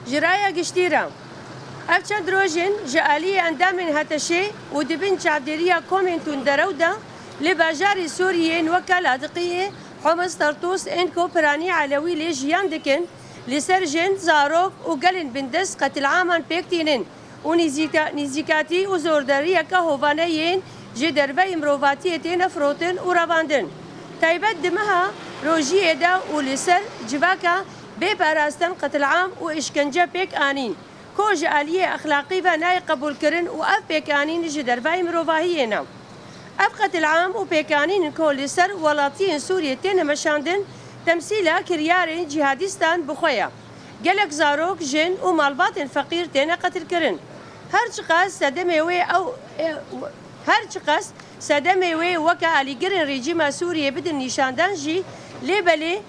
جرايا قشتيرا اف چند روژن جعالی اندام هتشي ودبن چابدريا كومنتون درودا لباجار سوريين وكالادقية حمص طرطوس ان كوبراني علوي لجيان دكن لسرجن زاروك وقلن بندس قتل عامان بيكتينن ونزيكاتي وزورداريا كهوفانيين جدربي مروفاتيتين فروتن ورواندن تايبت دمها روجيه دا ولسر جباكا بباراستن قتل عام وإشكنجة بيك آنين كوج آلية أخلاقي فناي قبول كرن وأف بيك آنين جدربي مروفاهينا أف قتل عام وبيك آنين كو لسر ولاتين سوريا تين مشاندن تمثيلا كريارين جهادستان بخويا قالك زاروك جن ومالباطن فقير تين قتل كرن هرچقاس سدموي أو هرچقاس سدموي وكا آلي قرن ريجيما سوريا بدن نشاندان جي ليبالي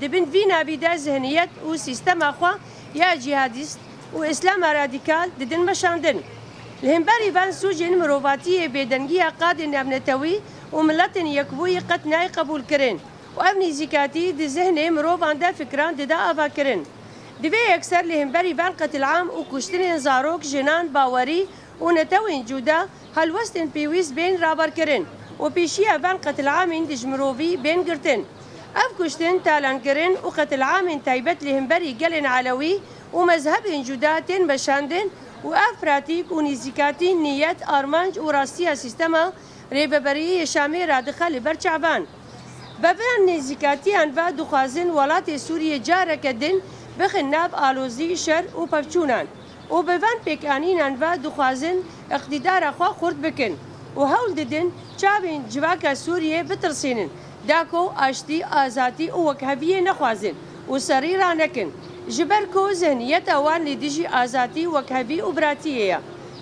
دبن في نابي دا ذهنيات وسيستم أخوا يا جهاديست وإسلام راديكال ددن مشاندن الهمباري فان سوجين مروفاتية بيدنجية قادن ابنتوي وملتن يكبوي قد ناي قبول كرن وابني زكاتي دي ذهني مروفان دا فكران دا أفا كرن دبي أكثر الهمباري فان قتل عام وكشترين زاروك جنان باوري ونتوين جودا هالوستن بيويس بين رابر كرن وبيشيا فان قتل عام دج مروفي بين قرتن اف كشتن تالان كرن وقتل عام تايبت لهمبري قلن علوي ومذهب جداتين بشاندن واف براتيك ونزيكاتي نيات ارمانج وراستيا سيستما ريببري شامي رادخه لبرشعبان ببن نزيكاتي انفا دخازن ولات سوريا جارك دن بخناب آلوزي شر وبفچونان وبفن بيكانين انفا دخازن اقتدار اخوا خورد بكن وهول ددن چاوين جواكا سوريا بترسينن داكو اشتي آزاتي ووكهبية نخوازن وسريرا نكن جبركو ذهنيت اوان لديجي آزاتي وكهبي وبراتية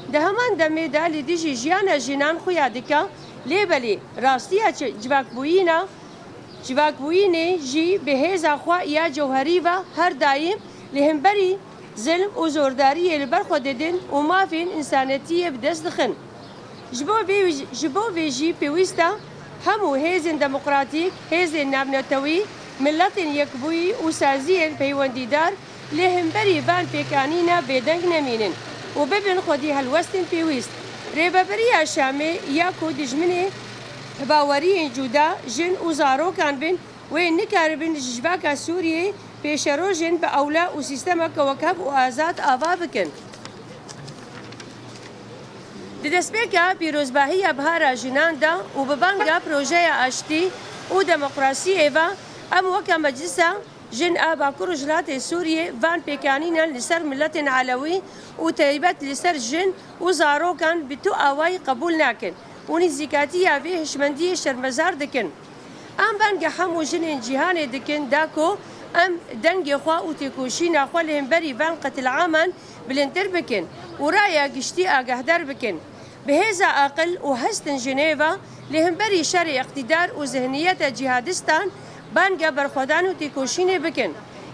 دهمان دمي دا لديجي جيانا جنان خويادكا ليبالي راستيا جواكبويني جي بهيزا خوا يا جوهريفا هر دايم لهمبري ظلم وزوردارية لبرخو ددن ومافين انسانيتية بدست دخن جبو بيجي بيويستا همو هيزن ديمقراطيك هيزن نابنتوي ملتن يكبوي وسازين بيونديدار لهمبري فان بيكانينا بيدنك نمينن وببن خودي هالوستن بيويست ريبابريا شامي ياكو دجمني باوري جودا جن وزارو كان بن وين نكاربن جباكا سوريا بيشرو جن بأولا وسيستما كوكب وآزاد آفا بكن ددسبيكا بيروزباهية بهارا جنان دا وببانجا بروجيا اشتي وديمقراسي ايفا ام وكا مجلسا جن ابا كروجلات سوريا فان بيكانينا لسر ملتن علوي وتيبت لسر جن وزارو كان بتو اواي قبول ناكن ونزيكاتيا فيه هشمندية شرمزار دكن ام بانجا حمو جنين جيهاني دكن داكو ام دنجي خوا وتيكوشين اخوا لهم بري فان قتل عاما بلنتر بكن ورايا قشتي اقهدار بكن بهذا أقل وهستن جنيفا لهم بري شرع اقتدار وذهنية جهادستان بانجا برخودان وتيكوشين بكن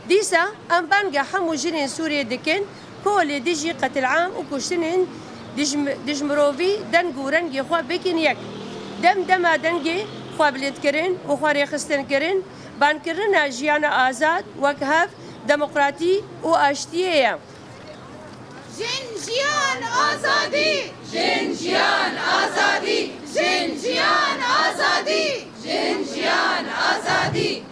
ديسا ام بانجا حمو جنين سوريا دكن كل ديجي قتل عام وكوشتنين دجمروفي دنجورن يخوا بكن يك دما دنجي خوا بلد كرن وخوا ريخستن كرن بان كرنا جيانا آزاد وكهف ديمقراطي واشتية جنجيان آزادي جنجيان آزادي جنجيان آزادي جنجيان آزادي